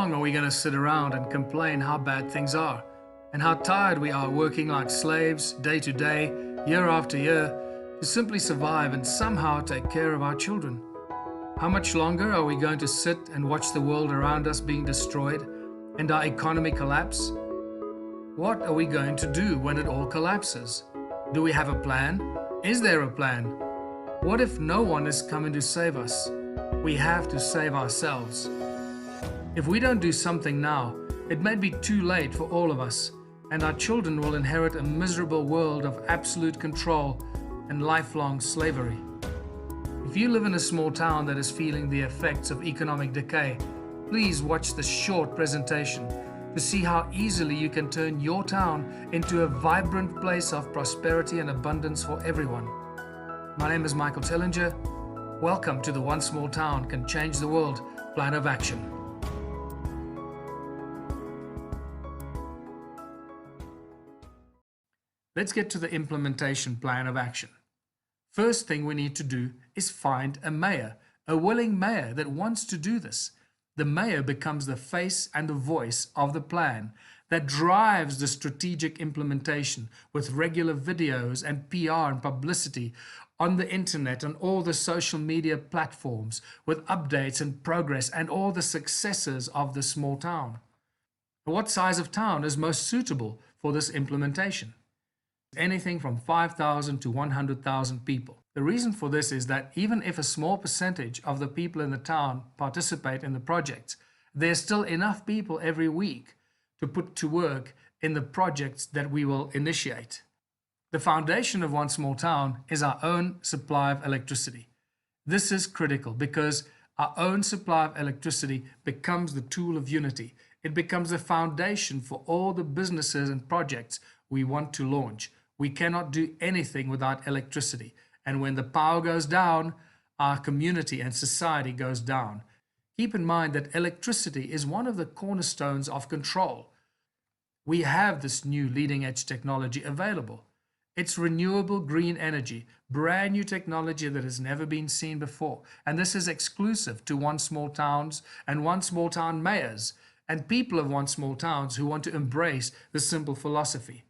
long are we going to sit around and complain how bad things are and how tired we are working like slaves day to day, year after year, to simply survive and somehow take care of our children? How much longer are we going to sit and watch the world around us being destroyed and our economy collapse? What are we going to do when it all collapses? Do we have a plan? Is there a plan? What if no one is coming to save us? We have to save ourselves. If we don't do something now, it may be too late for all of us, and our children will inherit a miserable world of absolute control and lifelong slavery. If you live in a small town that is feeling the effects of economic decay, please watch this short presentation to see how easily you can turn your town into a vibrant place of prosperity and abundance for everyone. My name is Michael Tellinger. Welcome to the One Small Town Can Change the World Plan of Action. Let's get to the implementation plan of action. First thing we need to do is find a mayor, a willing mayor that wants to do this. The mayor becomes the face and the voice of the plan that drives the strategic implementation with regular videos and PR and publicity on the internet and all the social media platforms with updates and progress and all the successes of the small town. What size of town is most suitable for this implementation? Anything from 5,000 to 100,000 people. The reason for this is that even if a small percentage of the people in the town participate in the projects, there's still enough people every week to put to work in the projects that we will initiate. The foundation of One Small Town is our own supply of electricity. This is critical because our own supply of electricity becomes the tool of unity. It becomes the foundation for all the businesses and projects we want to launch. We cannot do anything without electricity. And when the power goes down, our community and society goes down. Keep in mind that electricity is one of the cornerstones of control. We have this new leading edge technology available. It's renewable green energy, brand new technology that has never been seen before. And this is exclusive to One Small Towns and One Small Town mayors and people of One Small Towns who want to embrace this simple philosophy.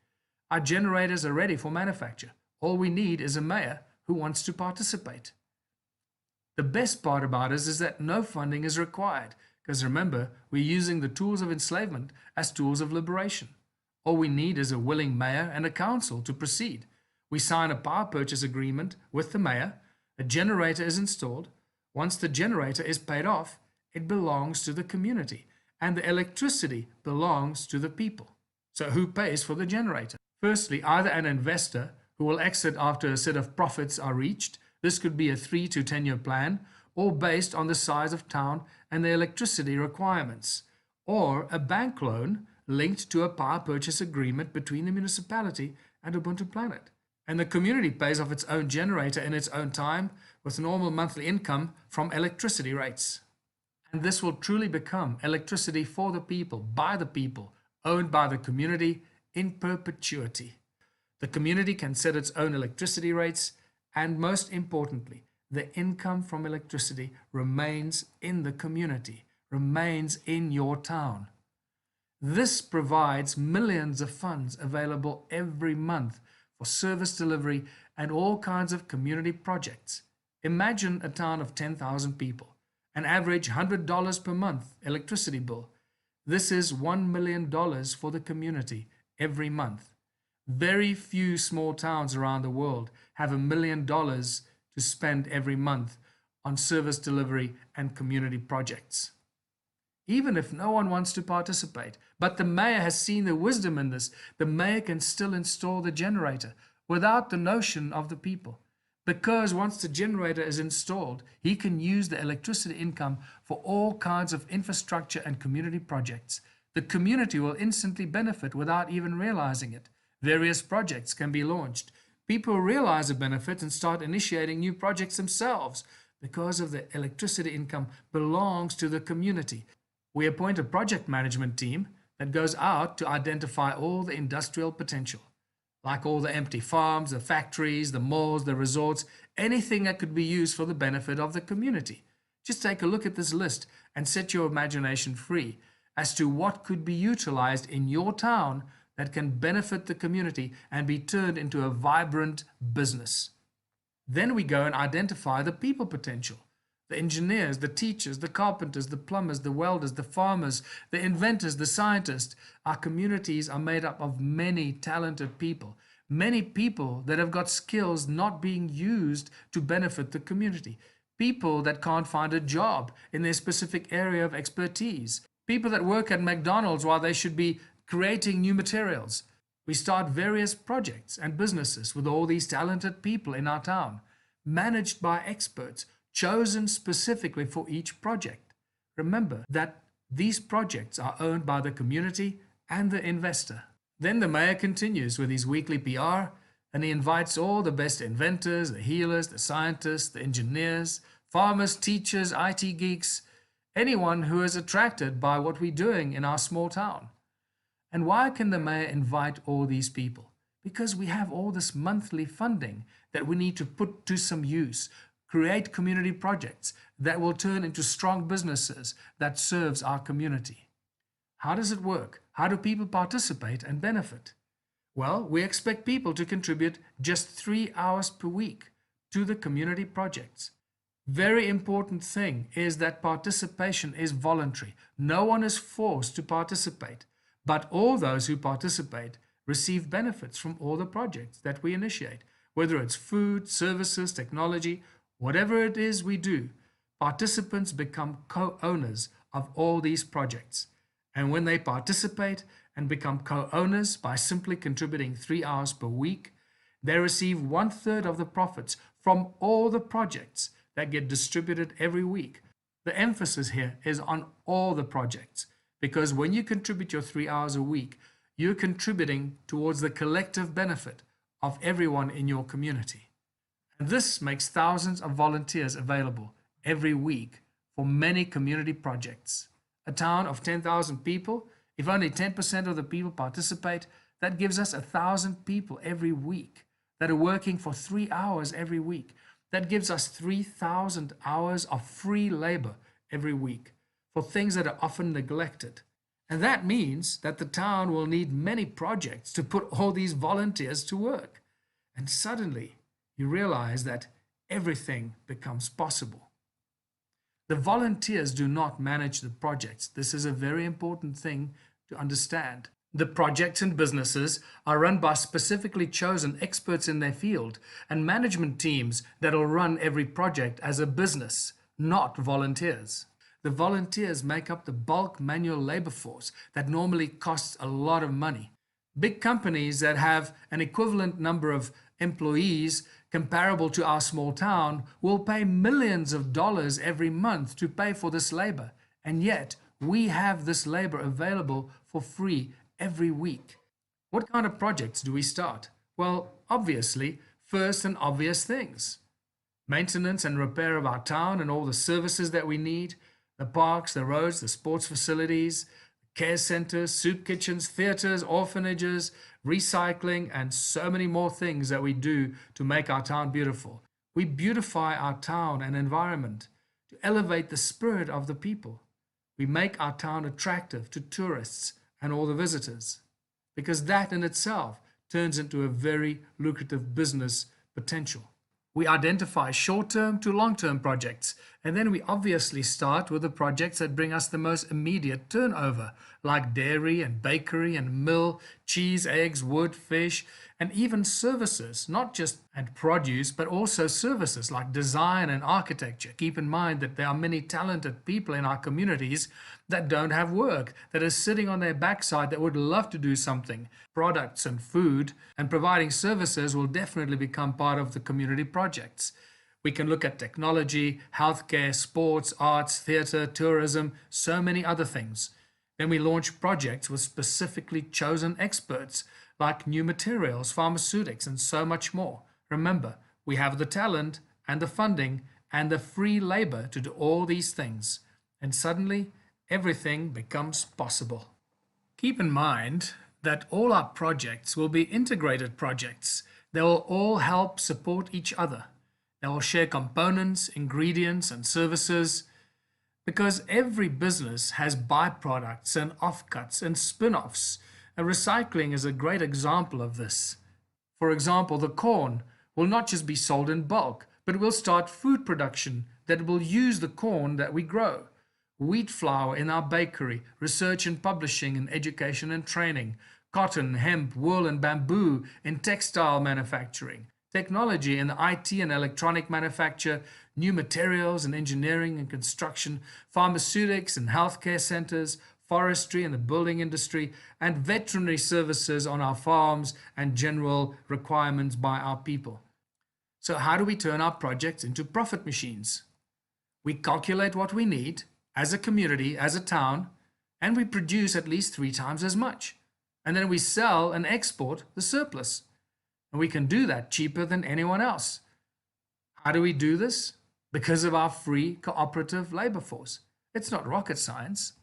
Our generators are ready for manufacture. All we need is a mayor who wants to participate. The best part about it is that no funding is required, because remember, we're using the tools of enslavement as tools of liberation. All we need is a willing mayor and a council to proceed. We sign a power purchase agreement with the mayor, a generator is installed. Once the generator is paid off, it belongs to the community, and the electricity belongs to the people. So who pays for the generator? Firstly, either an investor who will exit after a set of profits are reached. This could be a 3 to 10-year plan, or based on the size of town and the electricity requirements, or a bank loan linked to a power purchase agreement between the municipality and Ubuntu Planet. And the community pays off its own generator in its own time with normal monthly income from electricity rates. And this will truly become electricity for the people, by the people, owned by the community in perpetuity. The community can set its own electricity rates, and most importantly, the income from electricity remains in the community, remains in your town. This provides millions of funds available every month for service delivery and all kinds of community projects. Imagine a town of 10,000 people, an average $100 per month electricity bill. This is $1 million for the community every month. Very few small towns around the world have $1 million to spend every month on service delivery and community projects. Even if no one wants to participate, but the mayor has seen the wisdom in this, the mayor can still install the generator without the notion of the people. Because once the generator is installed, he can use the electricity income for all kinds of infrastructure and community projects. The community will instantly benefit without even realizing it. Various projects can be launched. People realize the benefit and start initiating new projects themselves because of the electricity income belongs to the community. We appoint a project management team that goes out to identify all the industrial potential, like all the empty farms, the factories, the malls, the resorts, anything that could be used for the benefit of the community. Just take a look at this list and set your imagination free. as to what could be utilized in your town that can benefit the community and be turned into a vibrant business. Then we go and identify the people potential. The engineers, the teachers, the carpenters, the plumbers, the welders, the farmers, the inventors, the scientists. Our communities are made up of many talented people. Many people that have got skills not being used to benefit the community. People that can't find a job in their specific area of expertise. People that work at McDonald's while they should be creating new materials. We start various projects and businesses with all these talented people in our town, managed by experts, chosen specifically for each project. Remember that these projects are owned by the community and the investor. Then the mayor continues with his weekly PR, and he invites all the best inventors, the healers, the scientists, the engineers, farmers, teachers, IT geeks, anyone who is attracted by what we're doing in our small town. And why can the mayor invite all these people? Because we have all this monthly funding that we need to put to some use, create community projects that will turn into strong businesses that serves our community. How does it work? How do people participate and benefit? Well, we expect people to contribute just 3 hours per week to the community projects. Very important thing is that participation is voluntary. No one is forced to participate, but all those who participate receive benefits from all the projects that we initiate, whether it's food, services, technology, whatever it is we do. Participants become co-owners of all these projects. And when they participate and become co-owners by simply contributing 3 hours per week, they receive 1/3 of the profits from all the projects that get distributed every week. The emphasis here is on all the projects, because when you contribute your 3 hours a week, you're contributing towards the collective benefit of everyone in your community. And this makes thousands of volunteers available every week for many community projects. A town of 10,000 people, if only 10% of the people participate, that gives us 1,000 people every week that are working for 3 hours every week. That gives us 3,000 hours of free labor every week for things that are often neglected. And that means that the town will need many projects to put all these volunteers to work. And suddenly you realize that everything becomes possible. The volunteers do not manage the projects. This is a very important thing to understand. The projects and businesses are run by specifically chosen experts in their field and management teams that will run every project as a business, not volunteers. The volunteers make up the bulk manual labor force that normally costs a lot of money. Big companies that have an equivalent number of employees comparable to our small town will pay millions of dollars every month to pay for this labor, and yet we have this labor available for free every week. What kind of projects do we start? Well, obviously, first and obvious things. Maintenance and repair of our town and all the services that we need, the parks, the roads, the sports facilities, care centers, soup kitchens, theaters, orphanages, recycling, and so many more things that we do to make our town beautiful. We beautify our town and environment to elevate the spirit of the people. We make our town attractive to tourists and all the visitors, because that in itself turns into a very lucrative business potential. We identify short-term to long-term projects, and then we obviously start with the projects that bring us the most immediate turnover, like dairy and bakery and mill, cheese, eggs, wood, fish, and even services, not just and produce, but also services like design and architecture. Keep in mind that there are many talented people in our communities that don't have work, that are sitting on their backside that would love to do something. Products and food and providing services will definitely become part of the community projects. We can look at technology, healthcare, sports, arts, theater, tourism, so many other things. Then we launch projects with specifically chosen experts like new materials, pharmaceutics, and so much more. Remember, we have the talent and the funding and the free labor to do all these things. And suddenly, everything becomes possible. Keep in mind that all our projects will be integrated projects. They will all help support each other. They will share components, ingredients, and services. Because every business has byproducts and offcuts and spin-offs, and recycling is a great example of this. For example, the corn will not just be sold in bulk, but will start food production that will use the corn that we grow. Wheat flour in our bakery, research and publishing and education and training, cotton, hemp, wool and bamboo in textile manufacturing, technology in the IT and electronic manufacture, new materials in engineering and construction, pharmaceutics and healthcare centers, forestry and the building industry, and veterinary services on our farms and general requirements by our people. So how do we turn our projects into profit machines? We calculate what we need as a community, as a town, and we produce at least 3 times as much. And then we sell and export the surplus. And we can do that cheaper than anyone else. How do we do this? Because of our free cooperative labor force. It's not rocket science.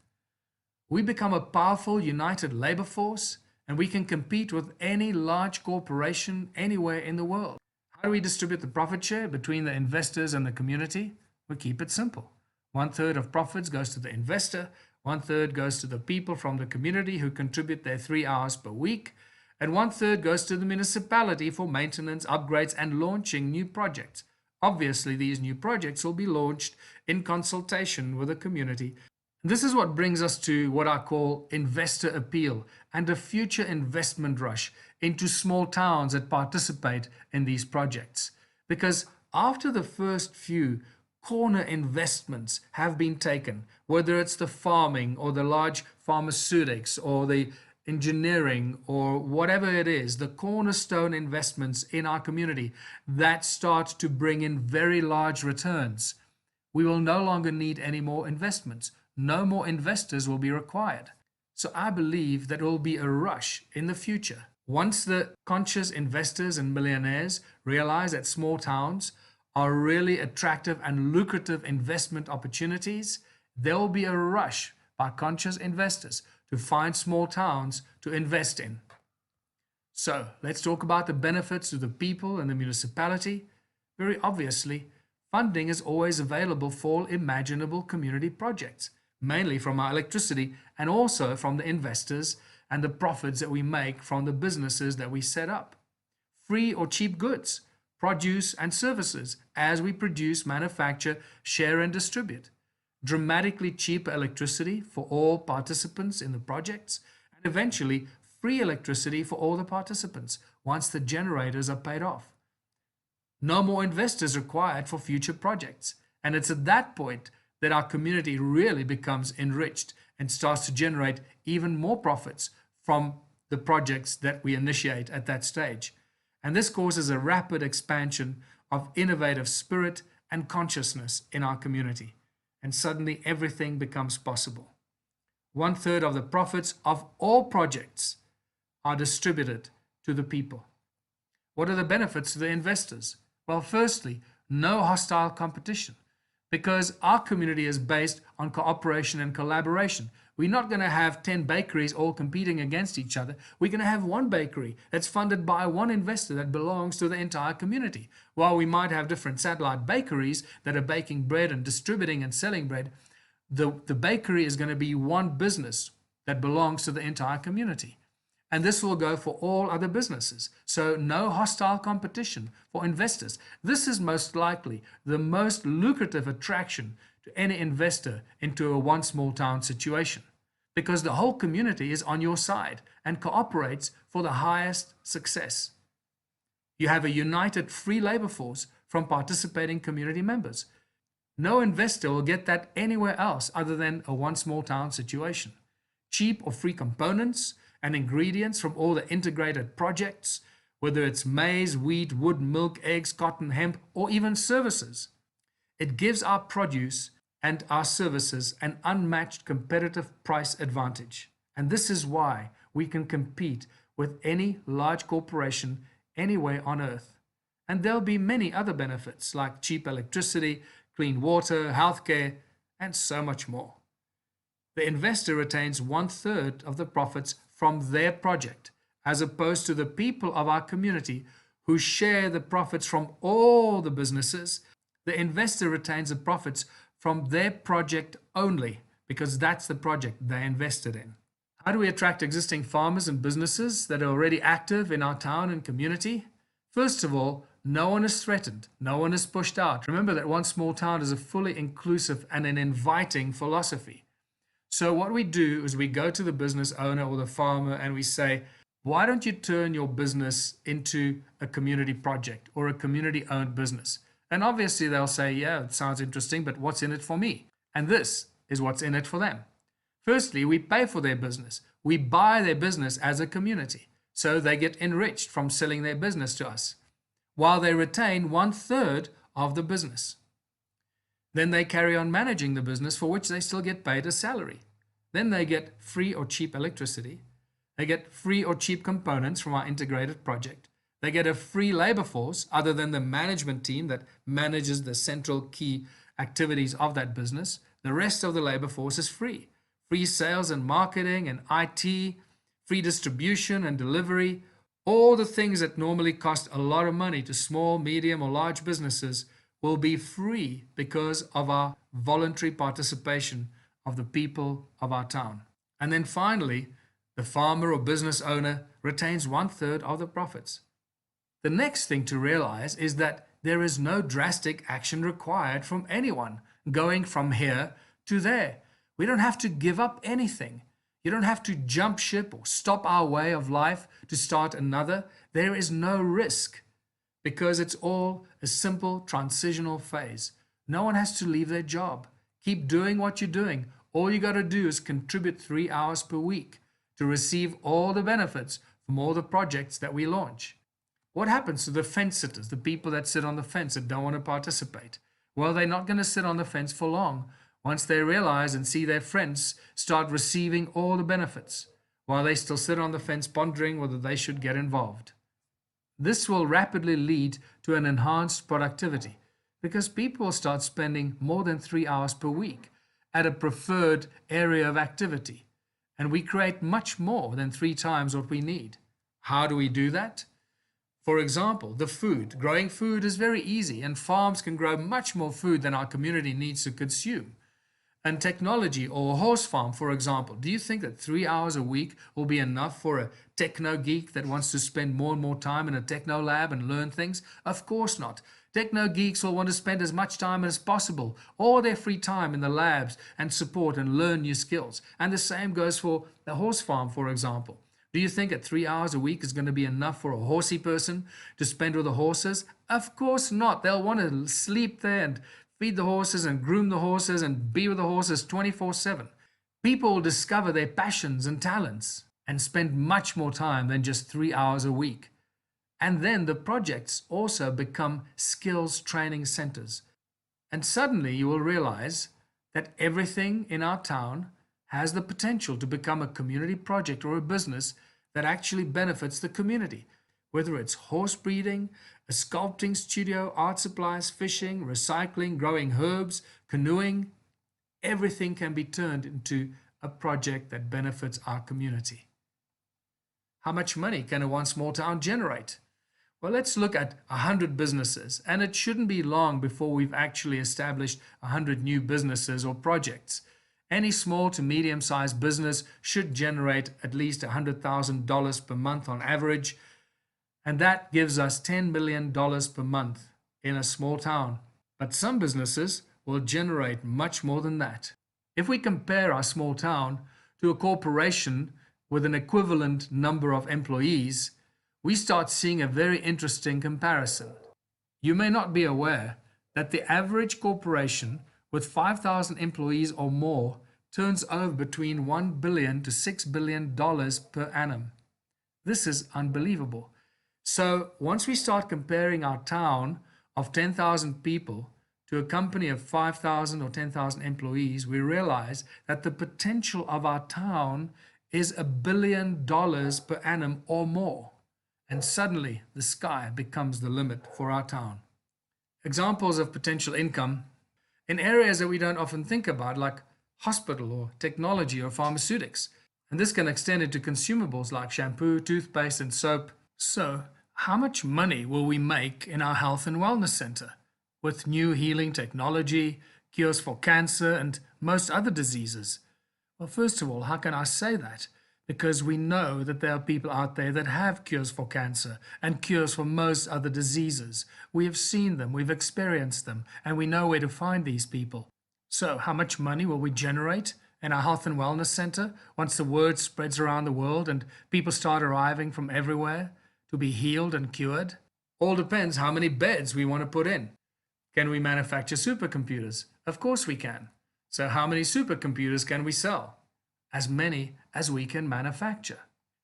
We become a powerful united labor force, and we can compete with any large corporation anywhere in the world. How do we distribute the profit share between the investors and the community? We keep it simple. 1/3 of profits goes to the investor, 1/3 goes to the people from the community who contribute their 3 hours per week, and 1/3 goes to the municipality for maintenance, upgrades, and launching new projects. Obviously, these new projects will be launched in consultation with the community. This is what brings us to what I call investor appeal and a future investment rush into small towns that participate in these projects. Because after the first few corner investments have been taken, whether it's the farming or the large pharmaceutics or the engineering or whatever it is, the cornerstone investments in our community that start to bring in very large returns, we will no longer need any more investments. No more investors will be required. So I believe that there will be a rush in the future. Once the conscious investors and millionaires realize that small towns are really attractive and lucrative investment opportunities, there will be a rush by conscious investors to find small towns to invest in. So let's talk about the benefits to the people and the municipality. Very obviously, funding is always available for imaginable community projects, mainly from our electricity and also from the investors and the profits that we make from the businesses that we set up. Free or cheap goods, produce and services as we produce, manufacture, share and distribute. Dramatically cheaper electricity for all participants in the projects, and eventually free electricity for all the participants once the generators are paid off. No more investors required for future projects, and it's at that point that our community really becomes enriched and starts to generate even more profits from the projects that we initiate at that stage. And this causes a rapid expansion of innovative spirit and consciousness in our community. And suddenly everything becomes possible. 1/3 of the profits of all projects are distributed to the people. What are the benefits to the investors? Well, firstly, no hostile competition, because our community is based on cooperation and collaboration. We're not going to have 10 bakeries all competing against each other. We're going to have one bakery that's funded by one investor that belongs to the entire community. While we might have different satellite bakeries that are baking bread and distributing and selling bread, the bakery is going to be one business that belongs to the entire community. And this will go for all other businesses. So no hostile competition for investors. This is most likely the most lucrative attraction to any investor into a one small town situation, because the whole community is on your side and cooperates for the highest success. You have a united free labor force from participating community members. No investor will get that anywhere else other than a one small town situation. Cheap or free components and ingredients from all the integrated projects, whether it's maize, wheat, wood, milk, eggs, cotton, hemp, or even services. It gives our produce and our services an unmatched competitive price advantage. And this is why we can compete with any large corporation anywhere on earth. And there'll be many other benefits like cheap electricity, clean water, healthcare, and so much more. The investor retains 1/3 of the profits from their project, as opposed to the people of our community who share the profits from all the businesses. The investor retains the profits from their project only, because that's the project they invested in. How do we attract existing farmers and businesses that are already active in our town and community? First of all, no one is threatened, no one is pushed out. Remember that one small town is a fully inclusive and an inviting philosophy. So what we do is we go to the business owner or the farmer and we say, why don't you turn your business into a community project or a community-owned business? And obviously they'll say, yeah, it sounds interesting, but what's in it for me? And this is what's in it for them. Firstly, we pay for their business. We buy their business as a community. So they get enriched from selling their business to us, while they retain 1/3 of the business. Then they carry on managing the business, for which they still get paid a salary. Then they get free or cheap electricity. They get free or cheap components from our integrated project. They get a free labor force, other than the management team that manages the central key activities of that business. The rest of the labor force is free. Free sales and marketing and IT, free distribution and delivery. All the things that normally cost a lot of money to small, medium, or large businesses will be free because of our voluntary participation of the people of our town. And then finally, the farmer or business owner retains 1/3 of the profits. The next thing to realize is that there is no drastic action required from anyone going from here to there. We don't have to give up anything. You don't have to jump ship or stop our way of life to start another. There is no risk because it's all a simple transitional phase. No one has to leave their job. Keep doing what you're doing. All you got to do is contribute 3 hours per week to receive all the benefits from all the projects that we launch. What happens to the fence sitters, the people that sit on the fence that don't want to participate? Well, they're not going to sit on the fence for long once they realize and see their friends start receiving all the benefits, while they still sit on the fence pondering whether they should get involved. This will rapidly lead to an enhanced productivity because people will start spending more than 3 hours per week at a preferred area of activity. And we create much more than 3 times what we need. How do we do that? For example, the food. Growing food is very easy, and farms can grow much more food than our community needs to consume. And technology or a horse farm, for example. Do you think that 3 hours a week will be enough for a techno geek that wants to spend more and more time in a techno lab and learn things? Of course not. Techno geeks will want to spend as much time as possible, all their free time in the labs and support and learn new skills. And the same goes for the horse farm, for example. Do you think that 3 hours a week is going to be enough for a horsey person to spend with the horses? Of course not. They'll want to sleep there and feed the horses and groom the horses and be with the horses 24/7. People will discover their passions and talents and spend much more time than just 3 hours a week. And then the projects also become skills training centers. And suddenly you will realize that everything in our town has the potential to become a community project or a business that actually benefits the community. Whether it's horse breeding, a sculpting studio, art supplies, fishing, recycling, growing herbs, canoeing, everything can be turned into a project that benefits our community. How much money can a one small town generate? Well, let's look at 100 businesses, and it shouldn't be long before we've actually established 100 new businesses or projects. Any small to medium-sized business should generate at least $100,000 per month on average, and that gives us $10 million per month in a small town. But some businesses will generate much more than that. If we compare our small town to a corporation with an equivalent number of employees, we start seeing a very interesting comparison. You may not be aware that the average corporation with 5,000 employees or more turns over between $1 billion to $6 billion per annum. This is unbelievable. So once we start comparing our town of 10,000 people to a company of 5,000 or 10,000 employees, we realize that the potential of our town is $1 billion per annum or more. And suddenly the sky becomes the limit for our town. Examples of potential income in areas that we don't often think about, like hospital or technology or pharmaceutics. And this can extend into consumables like shampoo, toothpaste, and soap. So, how much money will we make in our health and wellness center with new healing technology, cures for cancer and most other diseases. Well, first of all, how can I say that? Because we know that there are people out there that have cures for cancer and cures for most other diseases. We have seen them, we've experienced them, and we know where to find these people. So, how much money will we generate in our health and wellness center once the word spreads around the world and people start arriving from everywhere to be healed and cured? All depends how many beds we want to put in. Can we manufacture supercomputers? Of course we can. So how many supercomputers can we sell? As many as we can manufacture.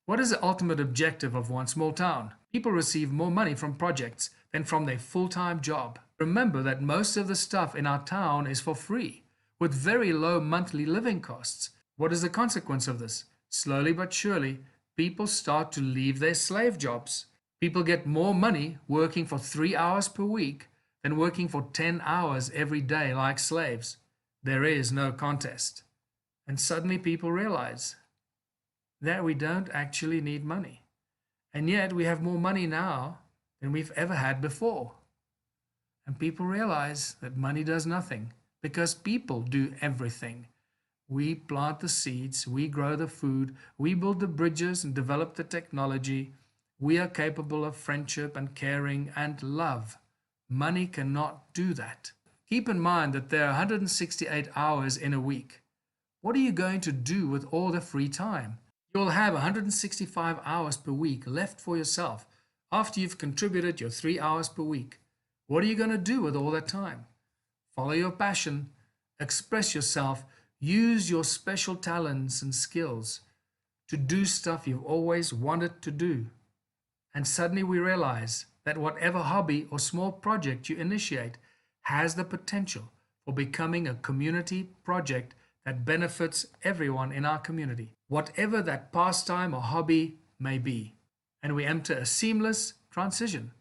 What is the ultimate objective of one small town? People receive more money from projects than from their full-time job. Remember that most of the stuff in our town is for free, with very low monthly living costs. What is the consequence of this? Slowly but surely, people start to leave their slave jobs. People get more money working for 3 hours per week than working for 10 hours every day like slaves. There is no contest. And suddenly people realize that we don't actually need money. And yet we have more money now than we've ever had before. And people realize that money does nothing because people do everything. We plant the seeds, we grow the food, we build the bridges and develop the technology. We are capable of friendship and caring and love. Money cannot do that. Keep in mind that there are 168 hours in a week. What are you going to do with all the free time? You'll have 165 hours per week left for yourself after you've contributed your 3 hours per week. What are you going to do with all that time? Follow your passion, express yourself, use your special talents and skills to do stuff you've always wanted to do. And suddenly we realize that whatever hobby or small project you initiate has the potential for becoming a community project that benefits everyone in our community, whatever that pastime or hobby may be. And we enter a seamless transition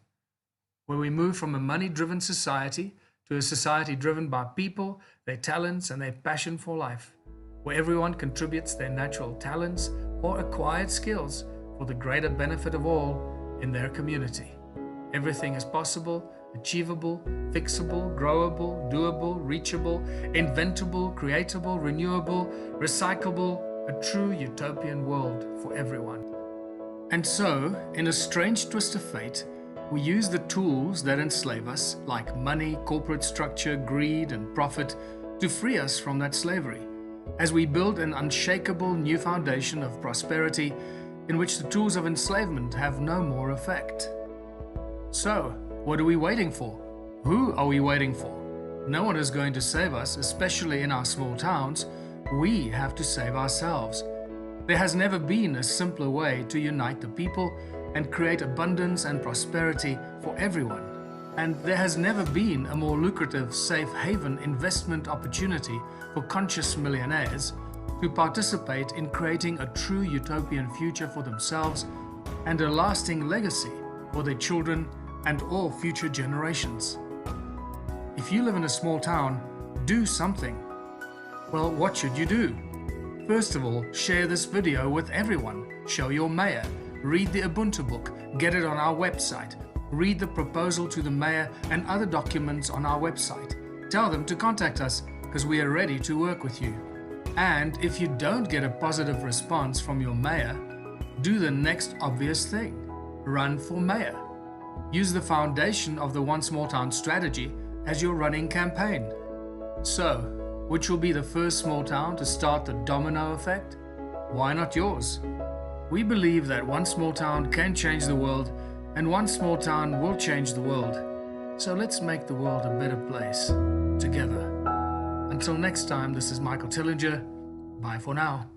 where we move from a money-driven society to a society driven by people, their talents, and their passion for life, where everyone contributes their natural talents or acquired skills for the greater benefit of all in their community. Everything is possible, achievable, fixable, growable, doable, reachable, inventable, creatable, renewable, recyclable, a true utopian world for everyone. And so, in a strange twist of fate, we use the tools that enslave us, like money, corporate structure, greed, and profit, to free us from that slavery, as we build an unshakable new foundation of prosperity in which the tools of enslavement have no more effect. So, what are we waiting for? Who are we waiting for? No one is going to save us, especially in our small towns. We have to save ourselves. There has never been a simpler way to unite the people and create abundance and prosperity for everyone. And there has never been a more lucrative safe haven investment opportunity for conscious millionaires to participate in creating a true utopian future for themselves and a lasting legacy for their children and all future generations. If you live in a small town, do something. Well, what should you do? First of all, share this video with everyone. Show your mayor. Read the Ubuntu book. Get it on our website. Read the proposal to the mayor and other documents on our website. Tell them to contact us because we are ready to work with you. And if you don't get a positive response from your mayor, do the next obvious thing. Run for mayor. Use the foundation of the One Small Town strategy as your running campaign. So, which will be the first small town to start the domino effect? Why not yours? We believe that one small town can change the world, and one small town will change the world. So let's make the world a better place, together. Until next time, this is Michael Tillinger. Bye for now.